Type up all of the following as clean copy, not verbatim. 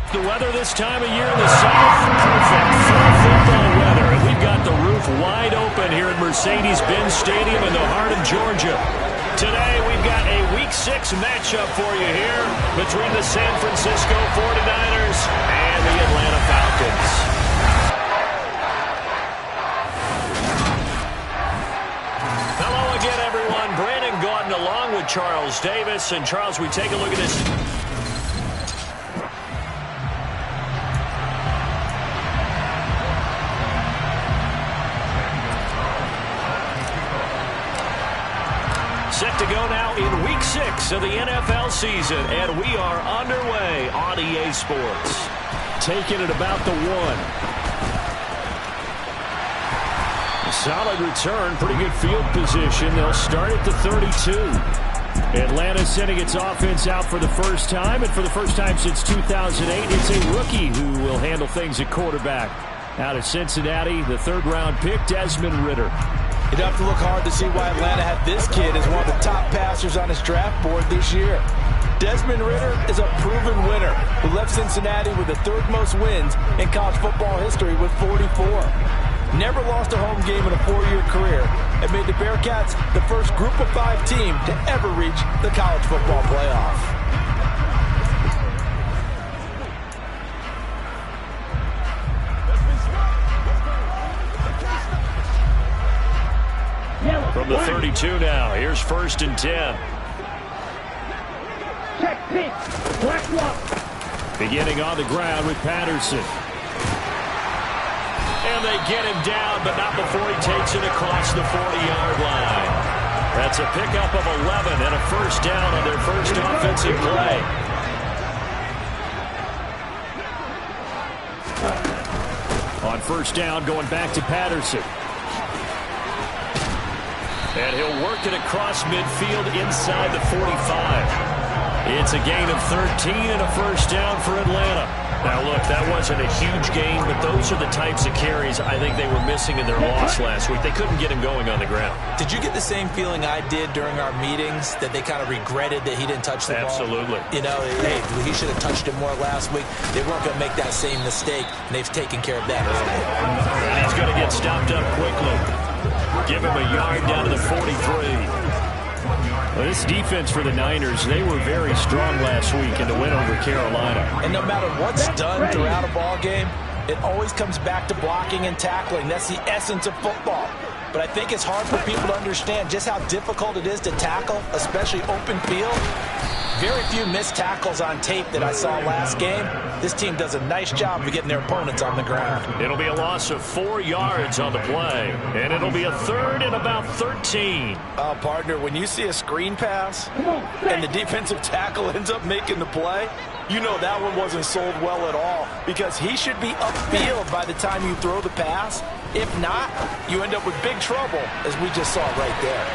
The weather this time of year in the South, perfect for football weather. And we've got the roof wide open here at Mercedes-Benz Stadium in the heart of Georgia. Today, we've got a Week 6 matchup for you here between the San Francisco 49ers and the Atlanta Falcons. Hello again, everyone. Brandon Gaudin along with Charles Davis. And Charles, we take a look at this. Set to go now in Week 6 of the NFL season, and we are underway on EA Sports. Taking it about the 1. A solid return, pretty good field position. They'll start at the 32. Atlanta sending its offense out for the first time, and for the first time since 2008, it's a rookie who will handle things at quarterback. Out of Cincinnati, the third-round pick, Desmond Ridder. You'd have to look hard to see why Atlanta had this kid as one of the top passers on his draft board this year. Desmond Ridder is a proven winner who left Cincinnati with the third most wins in college football history with 44. Never lost a home game in a 4-year career and made the Bearcats the first Group of 5 team to ever reach the college football playoff. From the 32 now, here's 1st and 10. Check pitch. Black walk. Beginning on the ground with Patterson. And they get him down, but not before he takes it across the 40-yard line. That's a pickup of 11 and a first down on their first offensive play. On first down, going back to Patterson. And he'll work it across midfield inside the 45. It's a gain of 13 and a first down for Atlanta. Now, look, that wasn't a huge gain, but those are the types of carries I think they were missing in their loss last week. They couldn't get him going on the ground. Did you get the same feeling I did during our meetings, that they kind of regretted that he didn't touch the ball? Absolutely. You know, hey, he should have touched it more last week. They weren't going to make that same mistake, and they've taken care of that early. And he's going to get stopped up quickly. Give him a yard down to the 43. Well, this defense for the Niners, they were very strong last week in the win over Carolina. And no matter what's done throughout a ball game, it always comes back to blocking and tackling. That's the essence of football. But I think it's hard for people to understand just how difficult it is to tackle, especially open field. Very few missed tackles on tape that I saw last game. This team does a nice job of getting their opponents on the ground. It'll be a loss of 4 yards on the play, and it'll be a 3rd and about 13. Partner, when you see a screen pass and the defensive tackle ends up making the play, you know that one wasn't sold well at all, because he should be upfield by the time you throw the pass. If not, you end up with big trouble, as we just saw right there.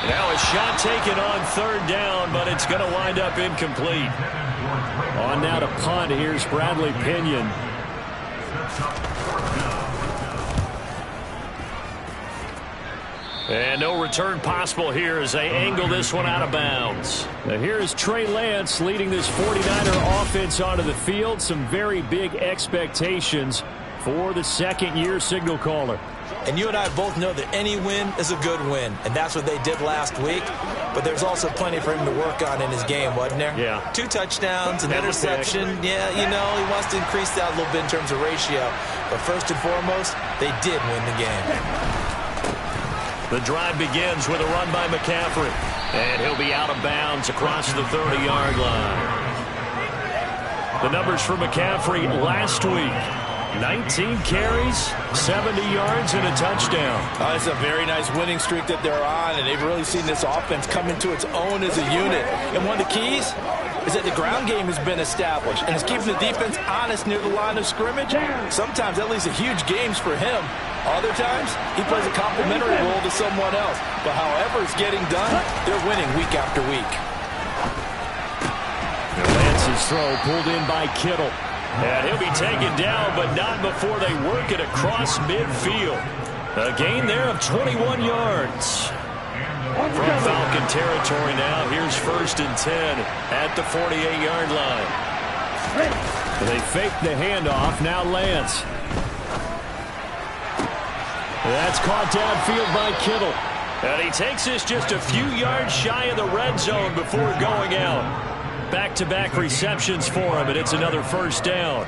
Now a shot taken on 3rd down, but it's going to wind up incomplete. On now to punt. Here's Bradley Pinion. And no return possible here as they angle this one out of bounds. Now here is Trey Lance leading this 49er offense onto the field. Some very big expectations for the second-year signal caller. And you and I both know that any win is a good win, and that's what they did last week. But there's also plenty for him to work on in his game, wasn't there? Yeah. 2 touchdowns, an And interception. Yeah, you know, he wants to increase that a little bit in terms of ratio. But first and foremost, they did win the game. The drive begins with a run by McCaffrey. And he'll be out of bounds across the 30-yard line. The numbers for McCaffrey last week. 19 carries, 70 yards, and a touchdown. It's a very nice winning streak that they're on, and they've really seen this offense come into its own as a unit. And one of the keys is that the ground game has been established, and it's keeping the defense honest near the line of scrimmage. Sometimes that leads to huge games for him. Other times, he plays a complementary role to someone else. But however it's getting done, they're winning week after week. Lance's throw pulled in by Kittle. And he'll be taken down, but not before they work it across midfield. A gain there of 21 yards. From Falcon territory now, here's 1st and 10 at the 48-yard line. They fake the handoff. Now Lance. That's caught downfield by Kittle. And he takes this just a few yards shy of the red zone before going out. Back-to-back receptions for him, and it's another first down.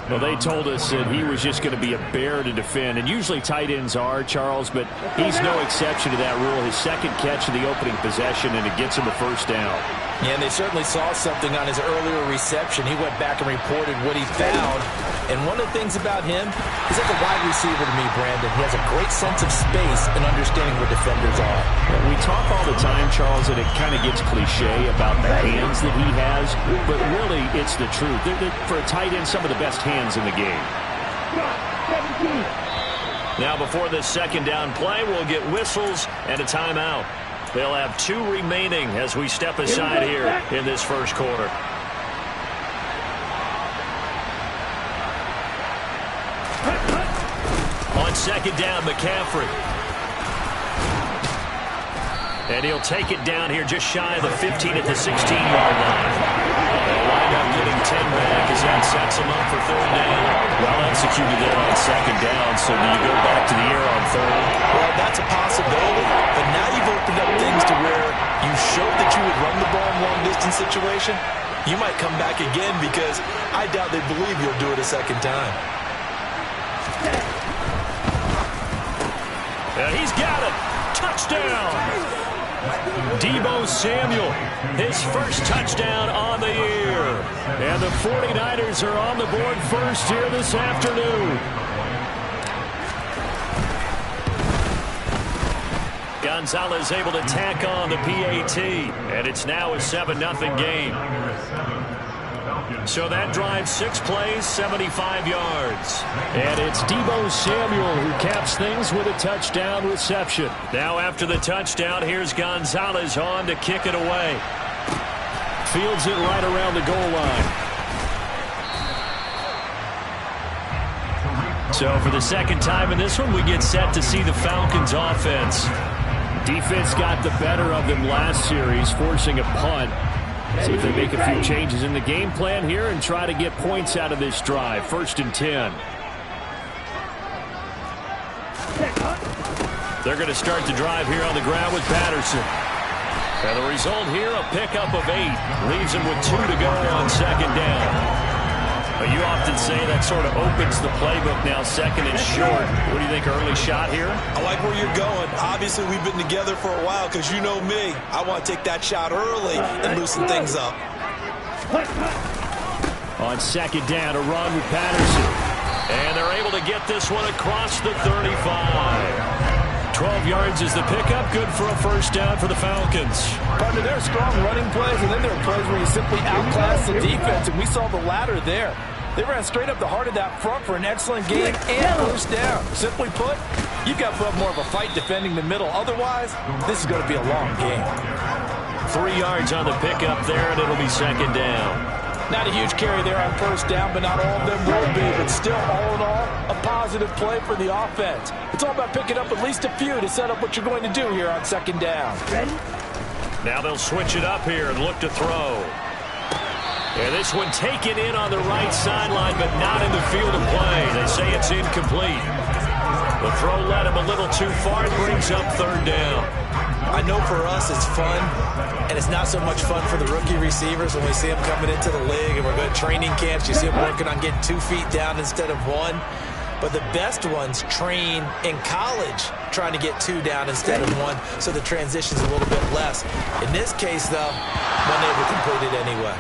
Well, they told us that he was just going to be a bear to defend, and usually tight ends are, Charles, but he's no exception to that rule. His second catch of the opening possession, and it gets him a first down. Yeah, and they certainly saw something on his earlier reception. He went back and reported what he found. And one of the things about him, he's like a wide receiver to me, Brandon. He has a great sense of space and understanding where defenders are. We talk all the time, Charles, and it kind of gets cliche about the hands that he has, but really it's the truth. For a tight end, some of the best hands in the game. Now before this second down play, we'll get whistles and a timeout. They'll have 2 remaining as we step aside here in this first quarter. On second down, McCaffrey. And he'll take it down here just shy of the 15 at the 16-yard line. They'll wind up getting 10 back as that sets him up for third down. Well executed there on second down, so do you go back to the air on third? Well, that's a possibility, but now you've opened up things to where you showed that you would run the ball in long-distance situation. You might come back again because I doubt they believe you'll do it a second time. And he's got it. Touchdown. Deebo Samuel, his first touchdown on the year. And the 49ers are on the board first here this afternoon. Gonzalez able to tack on the PAT, and it's now a 7-0 game. So that drives 6 plays, 75 yards. And it's Deebo Samuel who caps things with a touchdown reception. Now after the touchdown, here's Gonzalez on to kick it away. Fields it right around the goal line. So for the second time in this one, we get set to see the Falcons offense. Defense got the better of them last series, forcing a punt. See if they make a few changes in the game plan here and try to get points out of this drive. 1st and 10. They're going to start the drive here on the ground with Patterson. And the result here, a pickup of 8. Leaves him with 2 to go on second down. But you often say that sort of opens the playbook now, second and short. What do you think, early shot here? I like where you're going. Obviously, we've been together for a while because you know me. I want to take that shot early and loosen things up. On second down, a run with Patterson. And they're able to get this one across the 35. 12 yards is the pickup. Good for a first down for the Falcons. Partner, there are strong running plays, and then there are plays where you simply outclass the defense, and we saw the latter there. They ran straight up the heart of that front for an excellent game and first down. Simply put, you've got to put up more of a fight defending the middle. Otherwise, this is going to be a long game. 3 yards on the pickup there, and it'll be second down. Not a huge carry there on first down, but not all of them will be. But still, all in all, a positive play for the offense. It's all about picking up at least a few to set up what you're going to do here on second down. Now they'll switch it up here and look to throw. And this one taken in on the right sideline, but not in the field of play. They say it's incomplete. The throw led him a little too far. It brings up third down. I know for us it's fun, and it's not so much fun for the rookie receivers when we see them coming into the league and we're going to training camps. You see them working on getting 2 feet down instead of 1. But the best ones train in college trying to get 2 down instead of 1, so the transition's a little bit less. In this case, though, one able to complete it anyway.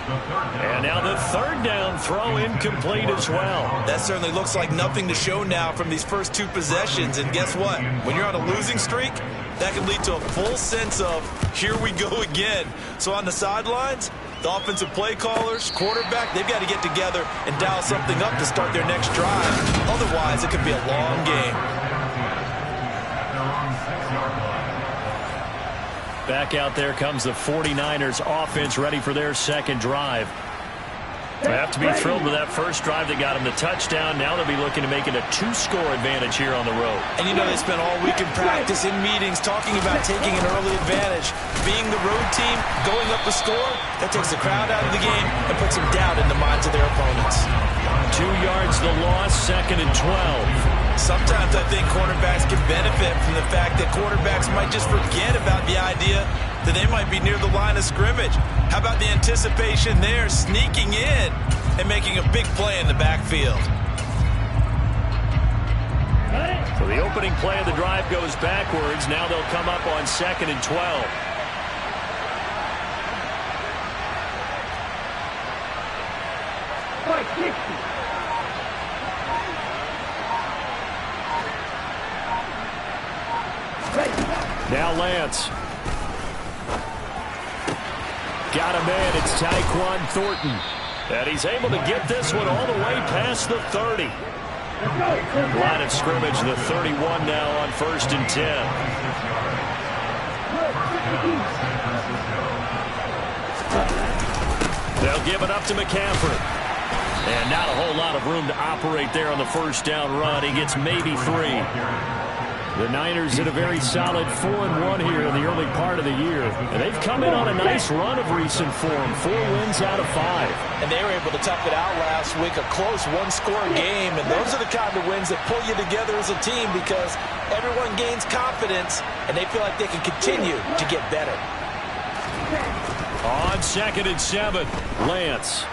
And now the third down throw incomplete as well. That certainly looks like nothing to show now from these first 2 possessions. And guess what? When you're on a losing streak, that can lead to a full sense of, here we go again. So on the sidelines, the offensive play callers, quarterback, they've got to get together and dial something up to start their next drive. Otherwise, it could be a long game. Back out there comes the 49ers offense ready for their second drive. They have to be thrilled with that first drive that got them the touchdown. Now they'll be looking to make it a 2-score advantage here on the road. And you know they spent all week in practice, in meetings, talking about taking an early advantage. Being the road team, going up a score, that takes the crowd out of the game and puts some doubt in the minds of their opponents. 2 yards the loss, 2nd and 12. Sometimes I think quarterbacks can benefit from the fact that quarterbacks might just forget about the idea that they might be near the line of scrimmage. How about the anticipation there, sneaking in and making a big play in the backfield? So the opening play of the drive goes backwards. Now they'll come up on 2nd and 12. Now Lance. Got him in. It's Tyquan Thornton. And he's able to get this one all the way past the 30. Line of scrimmage, the 31 now on 1st and 10. They'll give it up to McCaffrey. And not a whole lot of room to operate there on the first down run. He gets maybe 3. The Niners in a very solid 4-1 here in the early part of the year. And they've come in on a nice run of recent form. 4 wins out of 5. And they were able to tough it out last week. A close 1-score game. And those are the kind of wins that pull you together as a team because everyone gains confidence and they feel like they can continue to get better. On 2nd and 7, Lance.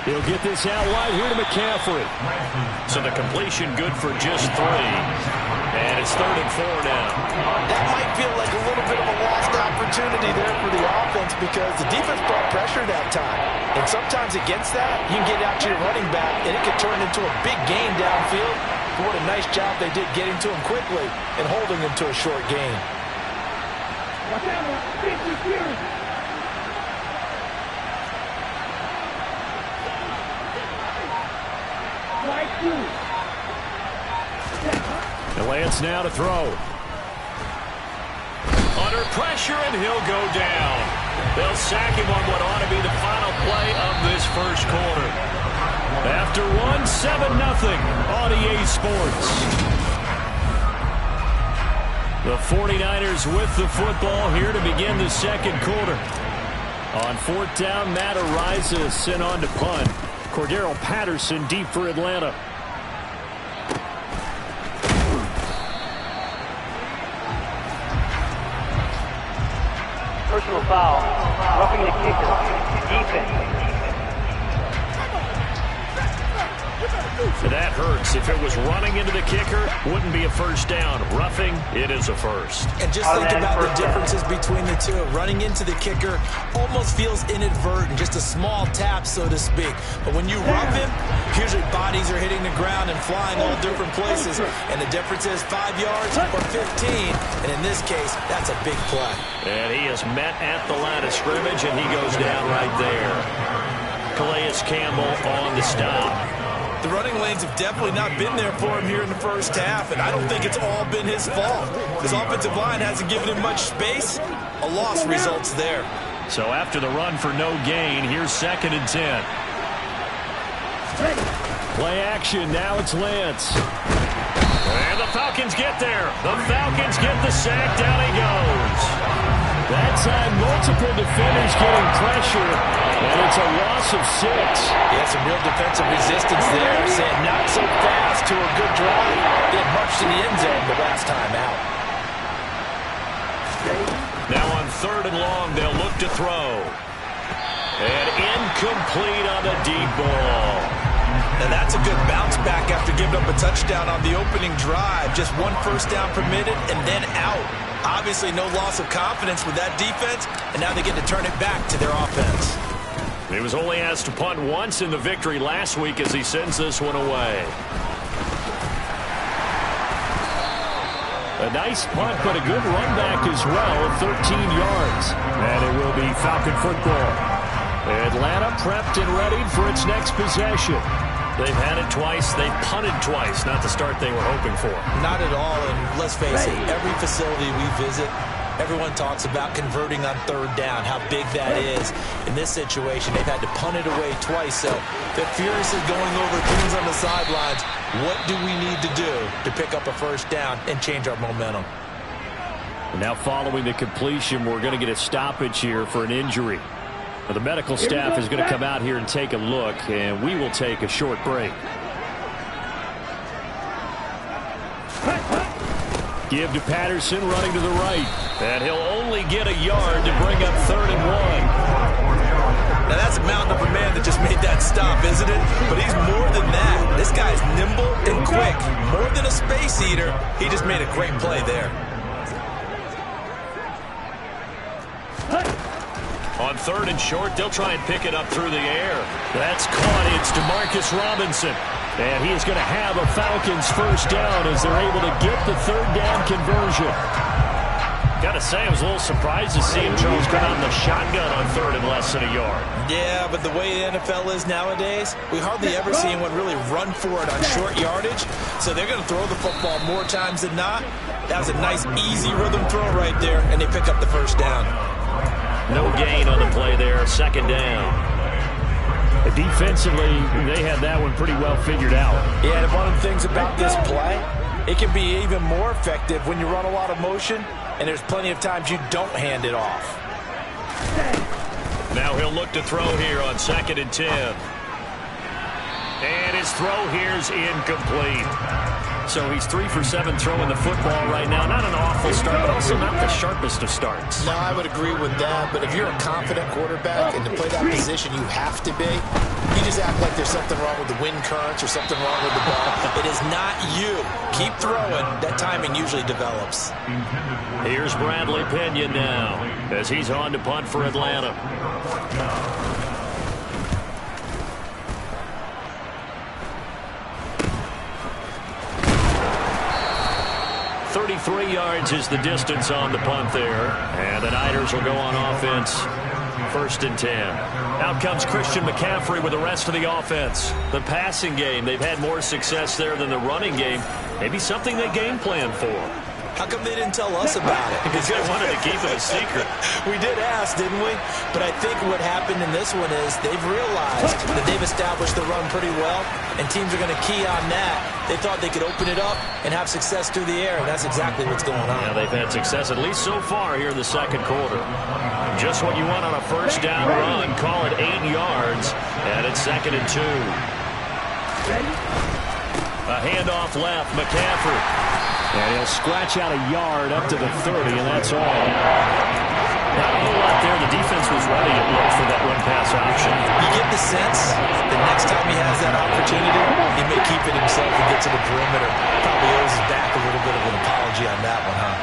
He'll get this out wide here to McCaffrey. So the completion good for just 3. And it's 3rd and 4 now. That might feel like a little bit of a lost opportunity there for the offense because the defense brought pressure that time. And sometimes against that, you can get out to your running back, and it could turn into a big gain downfield. But what a nice job they did getting to him quickly and holding him to a short gain. And Lance now to throw. Under pressure, and he'll go down. They'll sack him on what ought to be the final play of this first quarter. After 7-0 on EA Sports. The 49ers with the football here to begin the second quarter. On 4th down, Matt Araiza sent on to punt. Cordero Patterson deep for Atlanta. Personal foul. Roughing the kicker. Defense. That hurts. If it was running into the kicker, wouldn't be a first down. Roughing, it is a first. And just think about the differences between the two. Running into the kicker almost feels inadvertent, just a small tap, so to speak. But when you rough him, usually bodies are hitting the ground and flying all different places. And the difference is 5 yards or 15. And in this case, that's a big play. And he is met at the line of scrimmage, and he goes down right there. Calais Campbell on the stop. The running lanes have definitely not been there for him here in the first half, and I don't think it's all been his fault. His offensive line hasn't given him much space. A loss results there. So after the run for no gain, here's 2nd and 10. Play action, now it's Lance. And the Falcons get there. The Falcons get the sack, down he goes. That time, multiple defenders getting pressure, and it's a loss of 6. Yeah, some real defensive resistance there, saying not so fast to a good drive. Get marched in the end zone the last time out. Now on 3rd and long, they'll look to throw. And incomplete on the deep ball. And that's a good bounce back after giving up a touchdown on the opening drive. Just 1 first down permitted and then out. Obviously no loss of confidence with that defense, and now they get to turn it back to their offense. He was only asked to punt once in the victory last week as he sends this one away. A nice punt, but a good run back as well, 13 yards. And it will be Falcon football. Atlanta prepped and ready for its next possession. They've had it twice. They've punted twice. Not the start they were hoping for. Not at all, and let's face it, every facility we visit, Everyone talks about converting on third down, how big that is. In this situation, they've had to punt it away twice, so they're furiously going over things on the sidelines. What do we need to do to pick up a first down and change our momentum? Now following the completion, we're going to get a stoppage here for an injury. Now, the medical staff is going to come out here and take a look, and we will take a short break. Give to Patterson, running to the right. And he'll only get a yard to bring up 3rd and 1. Now that's a mountain of a man that just made that stop, isn't it? But he's more than that. This guy's nimble and quick. More than a space eater, he just made a great play there. On 3rd and short, they'll try and pick it up through the air. That's caught. It's DeMarcus Robinson. And he is going to have a Falcons first down as they're able to get the 3rd down conversion. Got to say, I was a little surprised to see him, Charles, come out in the shotgun on 3rd and less than a yard. Yeah, but the way the NFL is nowadays, we hardly ever see anyone really run for it on short yardage. So they're going to throw the football more times than not. That was a nice, easy rhythm throw right there, and they pick up the first down. No gain on the play there, 2nd down. Defensively, they had that one pretty well figured out. Yeah, and one of the things about this play, it can be even more effective when you run a lot of motion, and there's plenty of times you don't hand it off. Now he'll look to throw here on 2nd and 10. And his throw here's incomplete. So he's 3 for 7 throwing the football right now. Not an awful start, but also not the sharpest of starts. No, I would agree with that. But if you're a confident quarterback and to play that position, you have to be. You just act like there's something wrong with the wind currents or something wrong with the ball. It is not you. Keep throwing. That timing usually develops. Here's Bradley Pinion now as he's on to punt for Atlanta. 33 yards is the distance on the punt there. And the Niners will go on offense. 1st and 10. Out comes Christian McCaffrey with the rest of the offense. The passing game, they've had more success there than the running game. Maybe something they game plan for. How come they didn't tell us about it? Because they wanted to keep it a secret. We did ask, didn't we? But I think what happened in this one is they've realized that they've established the run pretty well, and teams are going to key on that. They thought they could open it up and have success through the air, and that's exactly what's going on. Yeah, they've had success, at least so far here in the 2nd quarter. Just what you want on a first down run. Call it 8 yards, and it's 2nd and 2. A handoff left, McCaffrey. And he'll scratch out a yard up to the 30, and that's all. Not a whole lot there. The defense was ready to look for that run-pass option. You get the sense that next time he has that opportunity, he may keep it himself and get to the perimeter. Probably owes his back a little bit of an apology on that one, huh?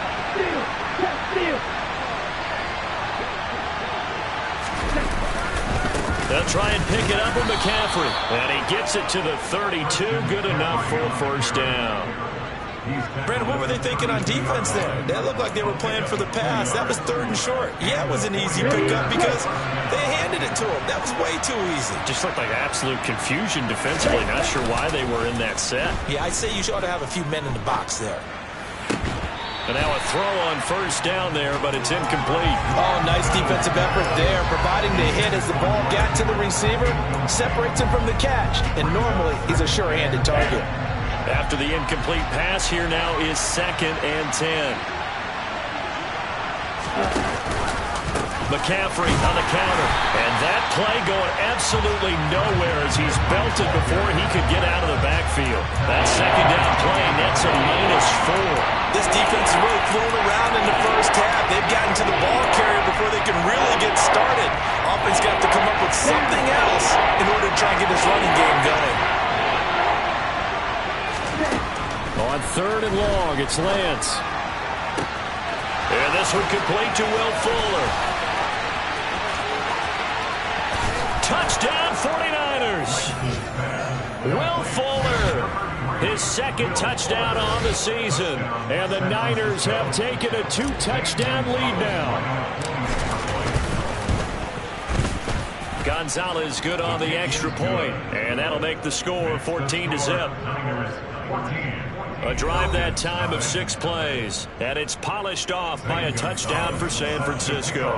They'll try and pick it up with McCaffrey. And he gets it to the 32. Good enough for a first down. Brandon, what were they thinking on defense there? That looked like they were playing for the pass. That was 3rd and short. Yeah, it was an easy pickup because they handed it to him. That was way too easy. Just looked like absolute confusion defensively. Not sure why they were in that set. Yeah, I'd say you ought to have a few men in the box there. And now a throw on first down there, but it's incomplete. Oh, nice defensive effort there, providing the hit as the ball got to the receiver, separates him from the catch, and normally he's a sure-handed target. After the incomplete pass, here now is 2nd and 10. McCaffrey on the counter. And that play going absolutely nowhere as he's belted before he could get out of the backfield. That 2nd down play nets a -4. This defense is really thrown around in the first half. They've gotten to the ball carrier before they can really get started. Offense got to come up with something else in order to try and get this running game going. On 3rd and long, it's Lance. And this one complete to Will Fuller. Touchdown 49ers. Will Fuller, his 2nd touchdown on the season. And the Niners have taken a 2-touchdown lead now. Gonzalez good on the extra point. And that'll make the score 14-0. A drive that time of 6 plays, and it's polished off by a touchdown for San Francisco.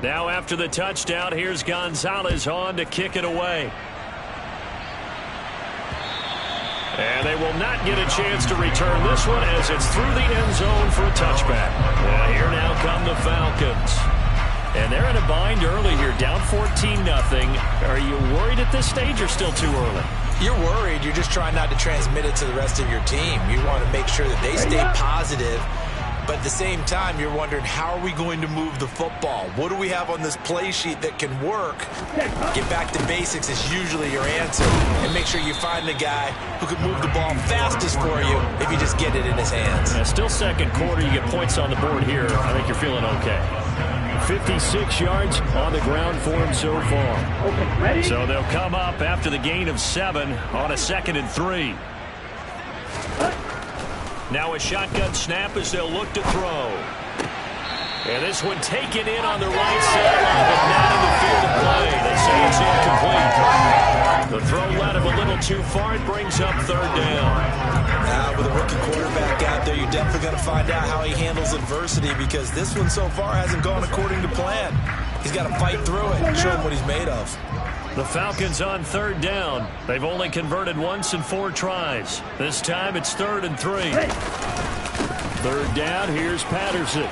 Now after the touchdown, here's Gonzalez on to kick it away. And they will not get a chance to return this one as it's through the end zone for a touchback. And here now come the Falcons. And they're in a bind early here, down 14-0. Are you worried at this stage or still too early? You're worried. You're just trying not to transmit it to the rest of your team. You want to make sure that they stay positive. But at the same time, you're wondering, how are we going to move the football? What do we have on this play sheet that can work? Get back to basics is usually your answer. And make sure you find the guy who can move the ball fastest for you if you just get it in his hands. Still second quarter. You get points on the board here. I think you're feeling okay. 56 yards on the ground for him so far. So they'll come up after the gain of 7 on a 2nd and 3. Now a shotgun snap as they'll look to throw. And this one taken in on the right sideline, but not in the field of play. They say it's incomplete. The throw led him a little too far. It brings up 3rd down. With a rookie quarterback out there, you're definitely going to find out how he handles adversity, because this one so far hasn't gone according to plan. He's got to fight through it and show him what he's made of. The Falcons on 3rd down. They've only converted once in 4 tries. This time it's 3rd and 3. 3rd down, here's Patterson.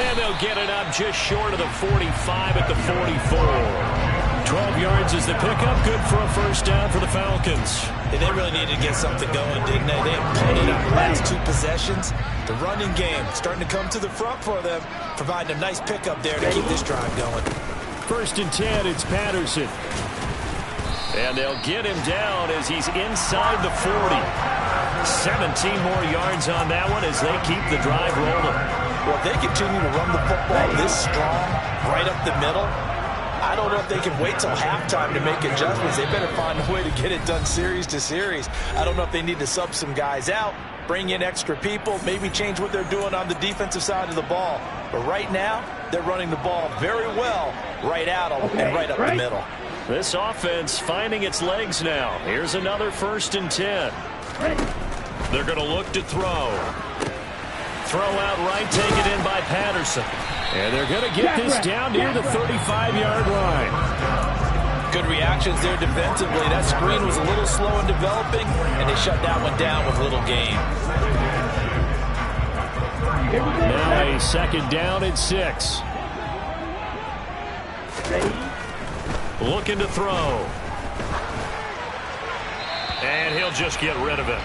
And they'll get it up just short of the 45 at the 44. 12 yards is the pickup. Good for a 1st down for the Falcons. And they really needed to get something going, didn't they? They have plenty on the last 2 possessions. The running game starting to come to the front for them, providing a nice pickup there to keep this drive going. 1st and 10, it's Patterson. And they'll get him down as he's inside the 40. 17 more yards on that one as they keep the drive rolling. Well, if they continue to run the football this strong, right up the middle, I don't know if they can wait till halftime to make adjustments. They better find a way to get it done series to series. I don't know if they need to sub some guys out, bring in extra people, maybe change what they're doing on the defensive side of the ball. But right now, they're running the ball very well right out and right up the middle. This offense finding its legs now. Here's another 1st and 10. They're going to look to throw. Throw out right, taken in by Patterson. And they're going to get this down near the 35-yard line. Good reactions there defensively. That screen was a little slow in developing, and they shut that one down with little gain. Now a 2nd down and 6. Looking to throw. And he'll just get rid of it.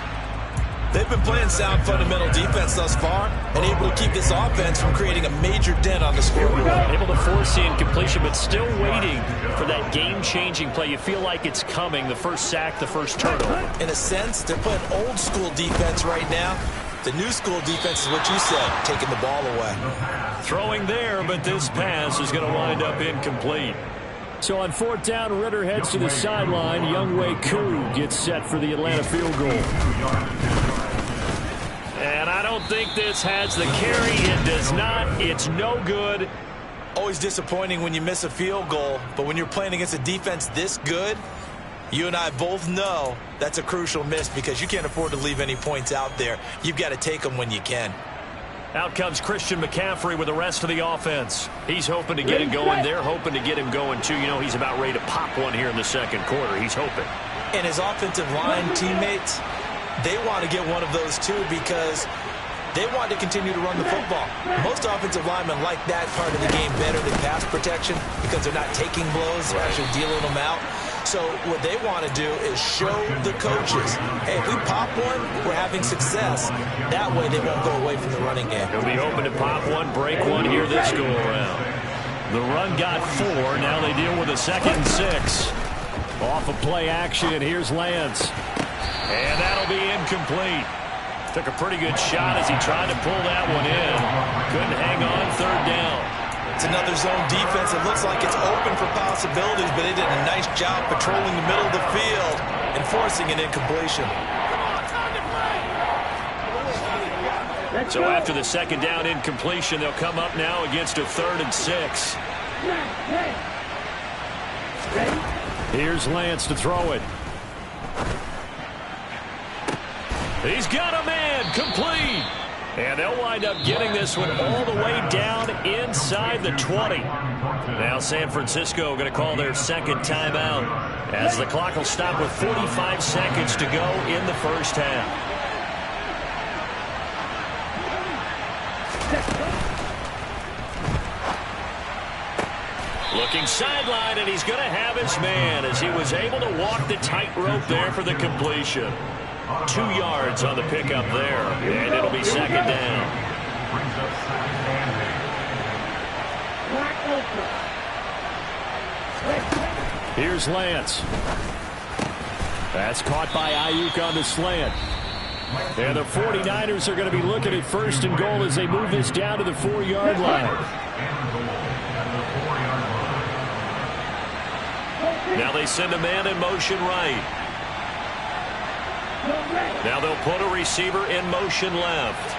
They've been playing sound fundamental defense thus far and able to keep this offense from creating a major dent on the scoreboard. Able to force the incompletion, but still waiting for that game-changing play. You feel like it's coming, the first sack, the first turnover. In a sense, they're playing old-school defense right now. The new school defense is what you said, taking the ball away. Throwing there, but this pass is going to wind up incomplete. So on 4th down, Ritter heads to the sideline. Younghoe Koo gets set for the Atlanta field goal. And I don't think this has the carry. It does not. It's no good. Always disappointing when you miss a field goal, but when you're playing against a defense this good, you and I both know that's a crucial miss because you can't afford to leave any points out there. You've got to take them when you can. Out comes Christian McCaffrey with the rest of the offense. He's hoping to get him going. They're hoping to get him going, too. You know, he's about ready to pop one here in the 2nd quarter. He's hoping. And his offensive line teammates, they want to get one of those, too, because they want to continue to run the football. Most offensive linemen like that part of the game better than pass protection because they're not taking blows. They're actually dealing them out. So what they want to do is show the coaches, hey, if we pop one, we're having success. That way they won't go away from the running game. They'll be hoping to pop one, break one here this go-around. The run got 4. Now they deal with a 2nd and 6. Off of play action, and here's Lance. And that'll be incomplete. Took a pretty good shot as he tried to pull that one in. Couldn't hang on. 3rd down. It's another zone defense. It looks like it's open for possibilities, but they did a nice job patrolling the middle of the field and forcing an incompletion. So after the 2nd down incompletion, they'll come up now against a 3rd and 6. Here's Lance to throw it. He's got a man, complete. And they'll wind up getting this one all the way down inside the 20. Now San Francisco going to call their second timeout as the clock will stop with 45 seconds to go in the first half. Looking sideline, and he's going to have his man as he was able to walk the tightrope there for the completion. 2 yards on the pickup there, and it'll be second down. Here's Lance. That's caught by Ayuk on the slant. And the 49ers are going to be looking at first and goal as they move this down to the 4-yard line. Now they send a man in motion right. Now they'll put a receiver in motion left.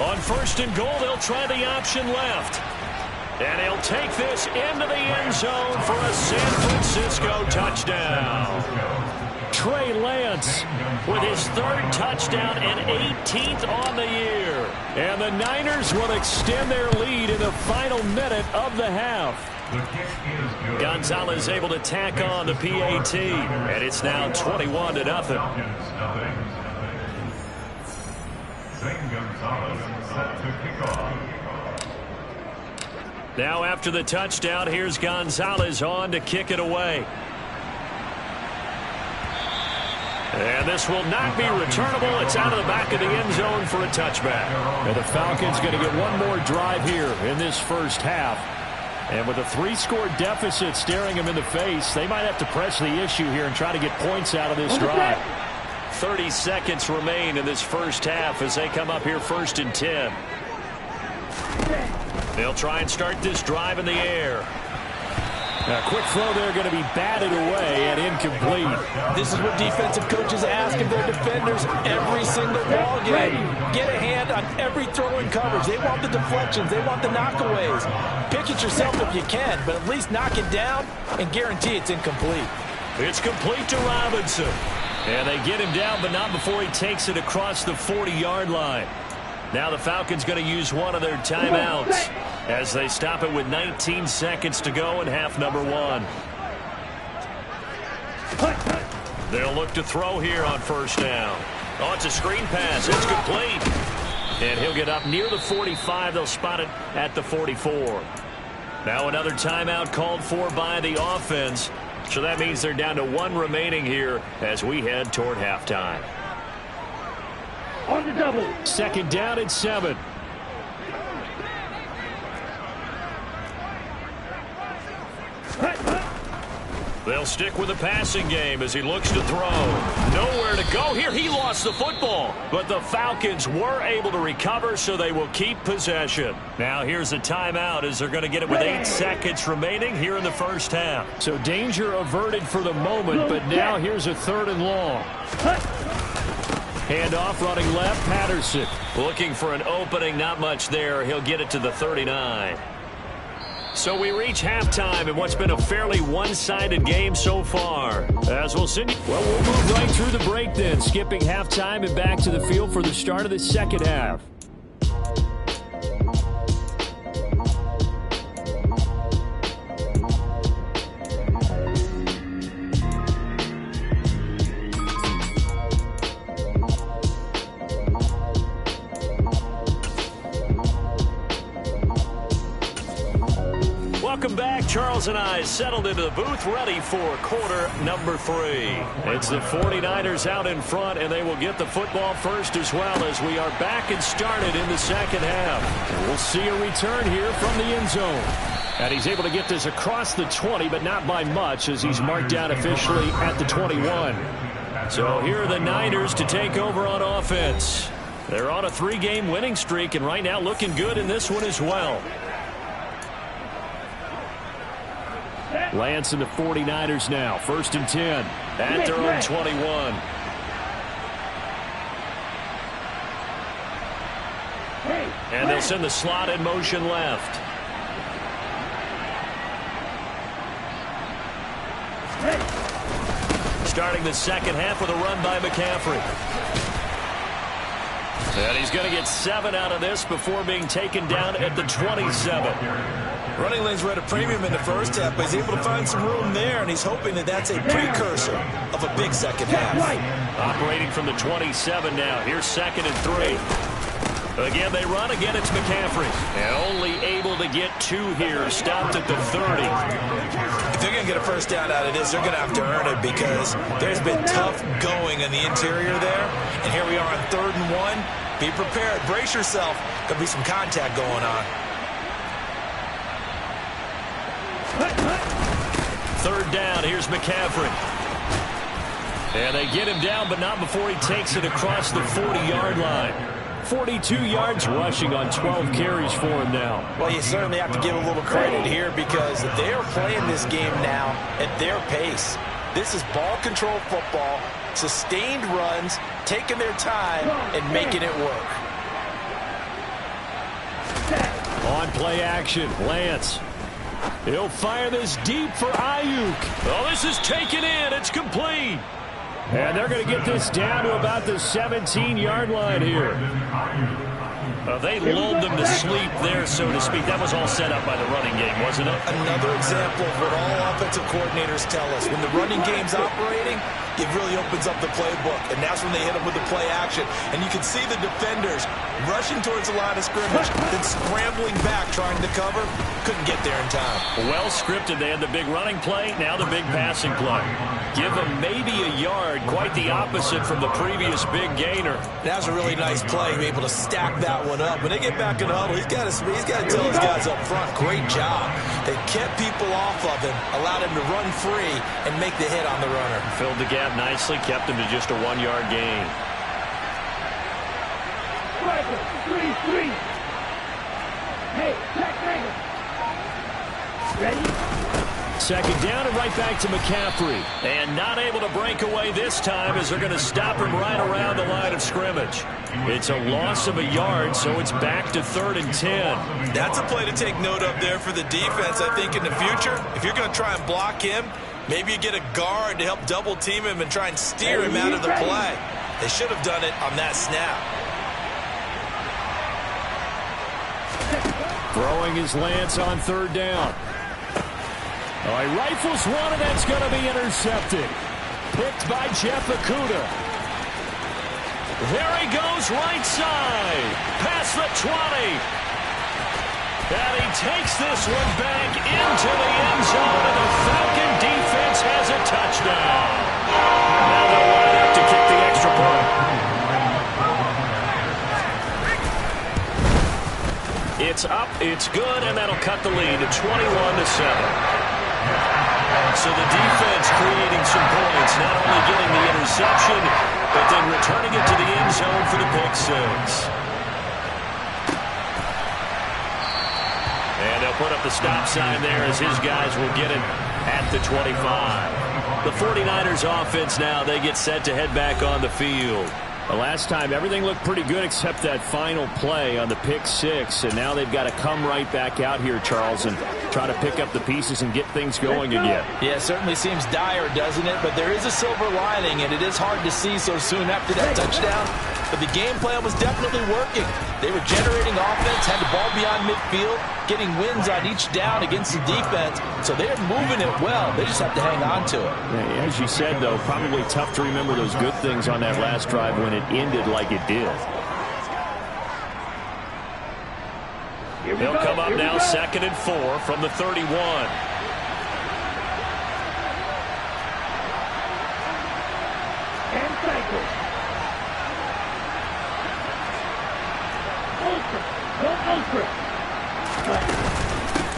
On first and goal, they'll try the option left. And he'll take this into the end zone for a San Francisco touchdown. Trey Lance with his 3rd touchdown and 18th on the year. And the Niners will extend their lead in the final minute of the half. Gonzalez able to tack on the PAT, and it's now 21-0. Now after the touchdown, here's Gonzalez on to kick it away. And this will not be returnable. It's out of the back of the end zone for a touchback. And the Falcons going to get one more drive here in this first half. And with a 3-score deficit staring them in the face, they might have to press the issue here and try to get points out of this drive. 30 seconds remain in this first half as they come up here first and 10. They'll try and start this drive in the air. A quick throw there going to be batted away and incomplete. This is what defensive coaches ask of their defenders every single ball game. Get a hand on every throw in coverage. They want the deflections. They want the knockaways. Pick it yourself if you can, but at least knock it down and guarantee it's incomplete. It's complete to Robinson. And they get him down, but not before he takes it across the 40-yard line. Now the Falcons going to use one of their timeouts as they stop it with 19 seconds to go in half number 1. They'll look to throw here on first down. Oh, it's a screen pass. It's complete. And he'll get up near the 45. They'll spot it at the 44. Now another timeout called for by the offense. So that means they're down to 1 remaining here as we head toward halftime. On the double. Second down and 7. They'll stick with the passing game as he looks to throw. Nowhere to go here. He lost the football. But the Falcons were able to recover, so they will keep possession. Now here's a timeout as they're going to get it with 8 seconds remaining here in the first half. So danger averted for the moment, but now here's a 3rd and long. Handoff running left, Patterson. Looking for an opening, not much there. He'll get it to the 39. So we reach halftime in what's been a fairly one-sided game so far. As we'll send you. Well, we'll move right through the break then, skipping halftime and back to the field for the start of the second half. Welcome back. Charles and I settled into the booth, ready for quarter number 3. It's the 49ers out in front, and they will get the football first as well as we are back and started in the second half. And we'll see a return here from the end zone. And he's able to get this across the 20, but not by much as he's marked down officially at the 21. So here are the Niners to take over on offense. They're on a 3-game winning streak, and right now looking good in this one as well. Lance and the 49ers now. First and 10 at their own 21. And they'll send the slot in motion left. starting the second half with a run by McCaffrey. And he's going to get 7 out of this before being taken down at the 27. Running lanes were at a premium in the first half, but he's able to find some room there, and he's hoping that that's a precursor of a big second half. Operating from the 27 now. Here's 2nd and 3. Again, they run. Again, it's McCaffrey. And only able to get 2 here. Stopped at the 30. If they're going to get a first down out of this, they're going to have to earn it because there's been tough going in the interior there. And here we are on 3rd and 1. Be prepared. Brace yourself. There'll be some contact going on. 3rd down. Here's McCaffrey. And they get him down, but not before he takes it across the 40-yard line. 42 yards rushing on 12 carries for him now. Well, you certainly have to give a little credit here because they are playing this game now at their pace. This is ball control football, sustained runs, taking their time and making it work. On play action, Lance. He'll fire this deep for Ayuk. Oh, this is taken in. It's complete. And they're going to get this down to about the 17-yard line here. They lulled them to sleep there, so to speak. That was all set up by the running game, wasn't it? Another example of what all offensive coordinators tell us. When the running game's operating, it really opens up the playbook. And that's when they hit them with the play action. And you can see the defenders rushing towards the line of scrimmage, then scrambling back, trying to cover. Couldn't get there in time. Well scripted. They had the big running play, now the big passing play. Give them maybe a yard, quite the opposite from the previous big gainer. That was a really nice play, able to stack that one up. When they get back in the huddle, he's got to tell his guys up front, great job. They kept people off of him, allowed him to run free and make the hit on the runner. Filled the gap nicely, kept him to just a 1-yard gain. 3-3. Hey, check angle. Ready? 2nd down and right back to McCaffrey. And not able to break away this time as they're going to stop him right around the line of scrimmage. It's a loss of a yard, so it's back to 3rd and 10. That's a play to take note of there for the defense. I think in the future, if you're going to try and block him, maybe you get a guard to help double team him and try and steer him out of the play. They should have done it on that snap. Throwing his Lance on 3rd down. Oh, he rifles one, and that's going to be intercepted. Picked by Jeff Okudah. There he goes, right side. Past the 20. And he takes this one back into the end zone, and the Falcon defense has a touchdown. Now they'll line up to kick the extra point. It's up, it's good, and that'll cut the lead to 21-7. So the defense creating some points, not only getting the interception, but then returning it to the end zone for the pick 6. And they'll put up the stop sign there as his guys will get it at the 25. The 49ers offense now, they get set to head back on the field. The last time, everything looked pretty good except that final play on the pick 6. And now they've got to come right back out here, Charles, and try to pick up the pieces and get things going again. Yeah, it certainly seems dire, doesn't it? But there is a silver lining, and it is hard to see so soon after that touchdown. But the game plan was definitely working. They were generating offense, had the ball beyond midfield, getting wins on each down against the defense. So they're moving it well. They just have to hang on to it. Yeah, as you said, though, probably tough to remember those good things on that last drive when it ended like it did. They'll come up now 2nd and 4 from the 31. And cycle. Ultra.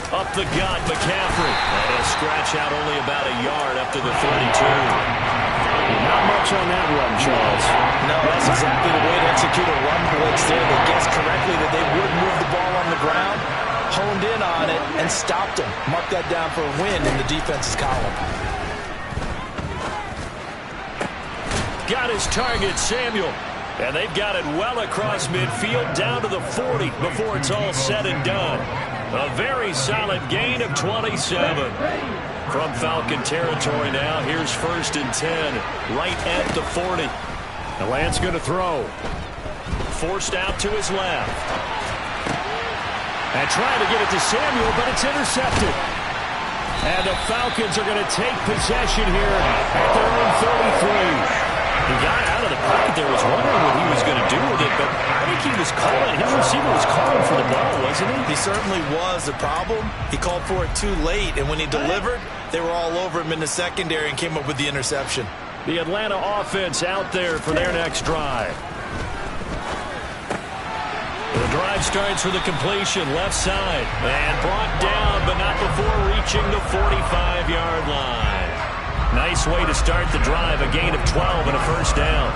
Up the gut, McCaffrey. And he'll scratch out only about a yard up to the 32. Not much on that run, Charles. No, that's exactly the way to execute a run blitz there. They guessed correctly that they would move the ball on the ground, honed in on it, and stopped him. Mark that down for a win in the defense's column. Got his target, Samuel. And they've got it well across midfield down to the 40 before it's all said and done. A very solid gain of 27. From Falcon territory now, here's 1st and 10, right at the 40. The Lance going to throw. Forced out to his left. And trying to get it to Samuel, but it's intercepted. And the Falcons are going to take possession here at their own 33. He got out of the pocket there, was wondering what he was going to do with it, but I think he was calling. His receiver was calling for the ball, wasn't he? He certainly was. The problem, he called for it too late, and when he delivered, they were all over him in the secondary and came up with the interception. The Atlanta offense out there for their next drive. The drive starts with a completion, left side, and brought down, but not before reaching the 45-yard line. Nice way to start the drive, a gain of 12 and a 1st down.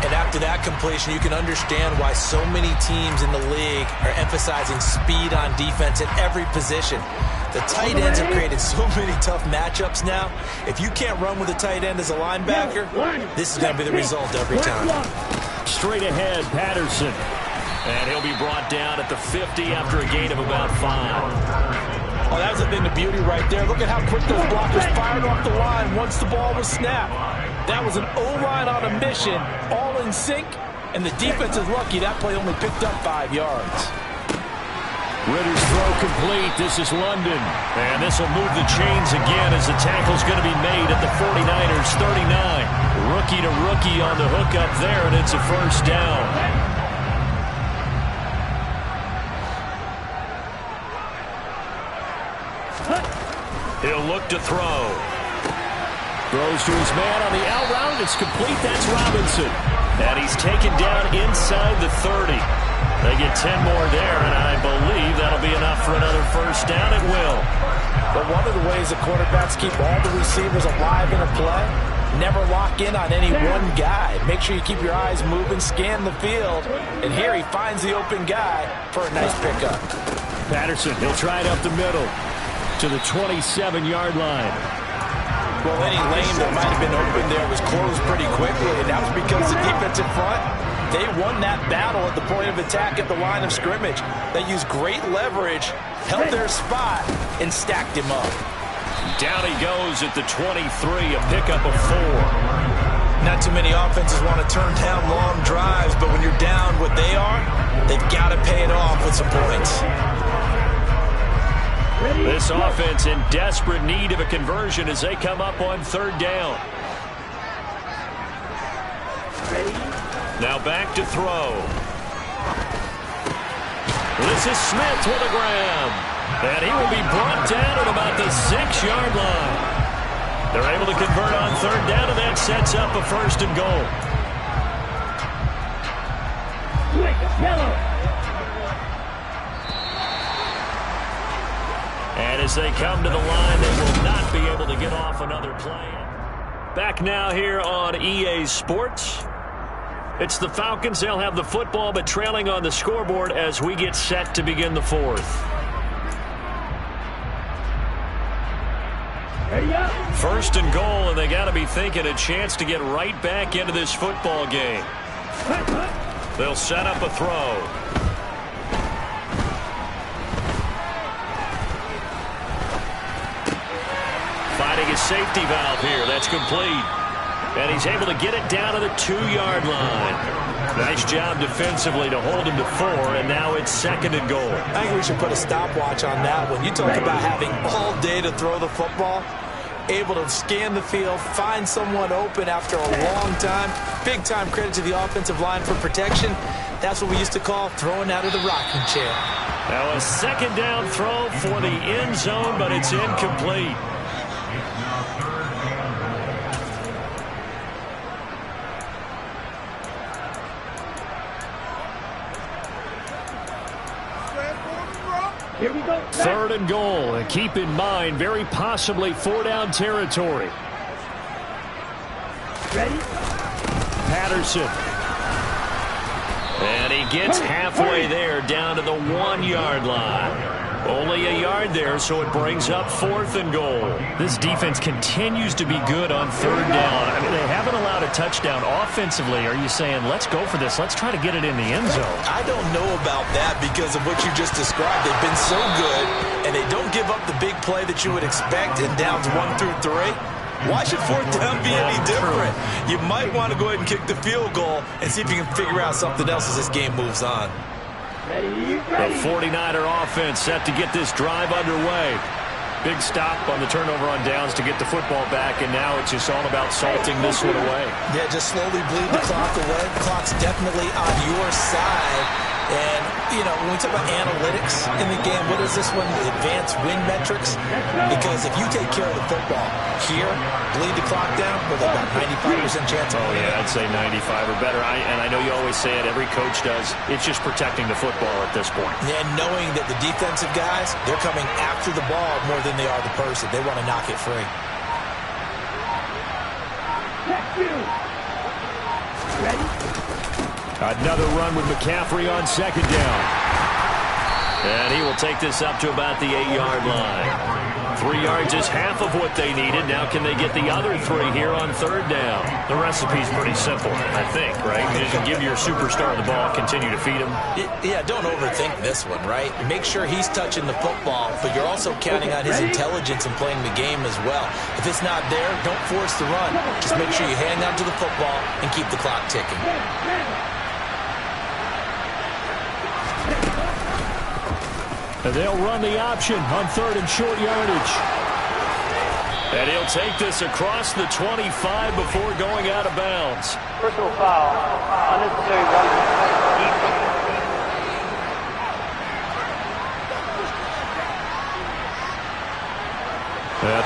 And after that completion, you can understand why so many teams in the league are emphasizing speed on defense at every position. The tight ends have created so many tough matchups now. If you can't run with a tight end as a linebacker, this is going to be the result every time. Straight ahead, Patterson. And he'll be brought down at the 50 after a gain of about 5. Oh, that was a thing of beauty right there. Look at how quick those blockers fired off the line once the ball was snapped. That was an O-line on a mission, all in sync, and the defense is lucky that play only picked up 5 yards. Ritter's throw complete. This is London. And this will move the chains again as the tackle's going to be made at the 49ers 39. Rookie to rookie on the hook up there, and it's a 1st down. He'll look to throw. Throws to his man on the out route. It's complete. That's Robinson. And he's taken down inside the 30. They get 10 more there, and I believe that'll be enough for another 1st down. It will. But one of the ways the quarterbacks keep all the receivers alive in a play, never lock in on any one guy. Make sure you keep your eyes moving, scan the field. And here he finds the open guy for a nice pickup. Patterson, he'll try it up the middle to the 27-yard line. Well, any lane that might have been open there was closed pretty quickly, and that was because the defensive front, they won that battle at the point of attack at the line of scrimmage. They used great leverage, held their spot, and stacked him up. Down he goes at the 23, a pickup of 4. Not too many offenses want to turn down long drives, but when you're down what they are, they've got to pay it off with some points. This offense in desperate need of a conversion as they come up on 3rd down. Now back to throw. This is Smith with a grab. And he will be brought down at about the 6-yard line. They're able to convert on 3rd down, and that sets up a 1st and goal. And as they come to the line, they will not be able to get off another play. Back now here on EA Sports. It's the Falcons. They'll have the football, but trailing on the scoreboard as we get set to begin the 4th. 1st and goal, and they got to be thinking a chance to get right back into this football game. They'll set up a throw. Finding his safety valve here. That's complete. And he's able to get it down to the 2-yard line. Nice job defensively to hold him to 4, and now it's 2nd and goal. I think we should put a stopwatch on that one. You talk about having all day to throw the football, able to scan the field, find someone open after a long time. Big time credit to the offensive line for protection. That's what we used to call throwing out of the rocking chair. Now a 2nd down throw for the end zone, but it's incomplete. Here we go. 3rd and goal, and keep in mind, very possibly 4-down territory. Ready? Patterson. And he gets halfway there, down to the 1-yard line. Only a yard there, so it brings up 4th and goal. This defense continues to be good on 3rd down. I mean, they haven't allowed a touchdown offensively. Are you saying, let's go for this, let's try to get it in the end zone? I don't know about that because of what you just described. They've been so good, and they don't give up the big play that you would expect in downs 1 through 3. Why should 4th down be any different? You might want to go ahead and kick the field goal and see if you can figure out something else as this game moves on. The 49er offense set to get this drive underway. Big stop on the turnover on downs to get the football back, and now it's just all about salting this one away. Yeah, just slowly bleed the clock away. The clock's definitely on your side. And, you know, when we talk about analytics in the game, what is this one? Advanced win metrics? Because if you take care of the football here, bleed the clock down, with about 95% chance of winning. Yeah, I'd say 95 or better. And I know you always say it, every coach does. It's just protecting the football at this point. And knowing that the defensive guys, they're coming after the ball more than they are the person. They want to knock it free. Another run with McCaffrey on 2nd down. And he will take this up to about the 8-yard line. 3 yards is half of what they needed. Now can they get the other 3 here on 3rd down? The recipe's pretty simple, I think, right? You just give your superstar the ball, continue to feed him. Yeah, don't overthink this one, right? Make sure he's touching the football, but you're also counting on his intelligence in playing the game as well. If it's not there, don't force the run. Just make sure you hang on to the football and keep the clock ticking. And they'll run the option on 3rd and short yardage. And he'll take this across the 25 before going out of bounds. Personal foul. Unnecessary running. Defense.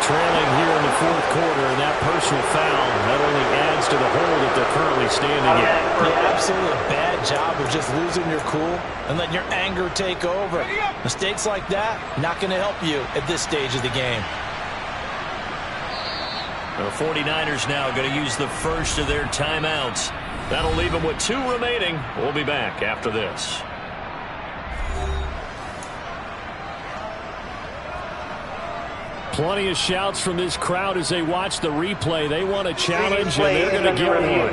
Trailing here in the 4th quarter, and that personal foul not only adds to the hole that they're currently standing in. Yeah, absolutely a bad job of just losing your cool and letting your anger take over. Mistakes like that, not going to help you at this stage of the game. The 49ers now going to use the first of their timeouts. That'll leave them with 2 remaining. We'll be back after this. Plenty of shouts from this crowd as they watch the replay. They want a challenge, and they're going to give one.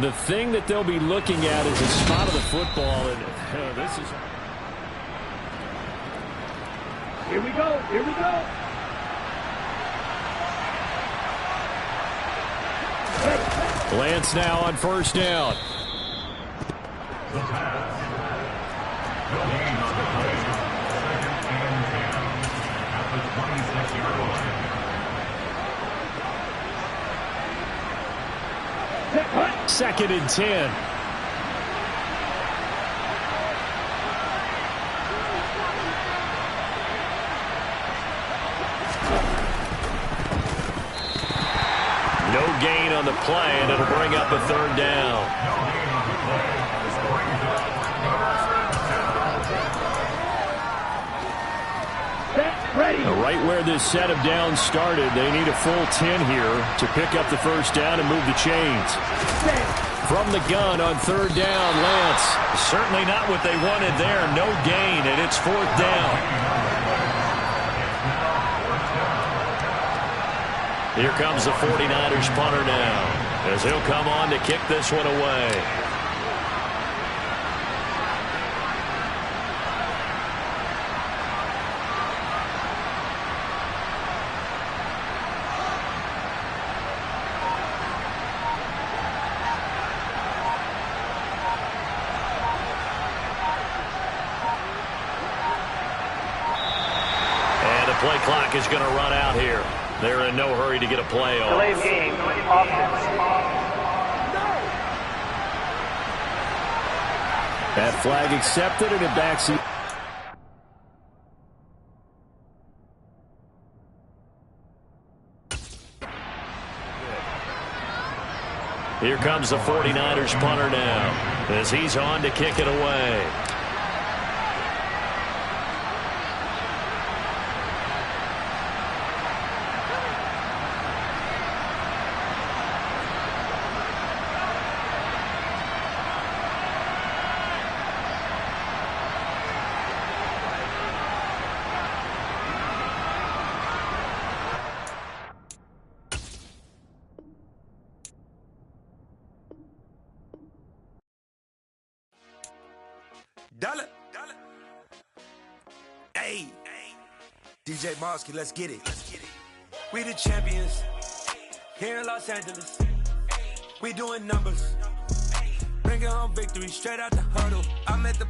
The thing that they'll be looking at is the spot of the football, and this is... Here we go. Here we go. Lance now on 1st down. Second and 10. No gain on the play, and it'll bring up a 3rd down. Right where this set of downs started, they need a full 10 here to pick up the 1st down and move the chains. From the gun on 3rd down, Lance. Certainly not what they wanted there. No gain, and it's 4th down. Here comes the 49ers punter now, as he'll come on to kick this one away. Play clock is going to run out here. They're in no hurry to get a play off. Delay of game. Offense. That flag accepted, and it backs it. Here comes the 49ers punter now, as he's on to kick it away. Dollar. Hey. DJ Mosky, let's get it. We the champions here in Los Angeles. We doing numbers. Bringing home victory straight out the huddle. I'm at the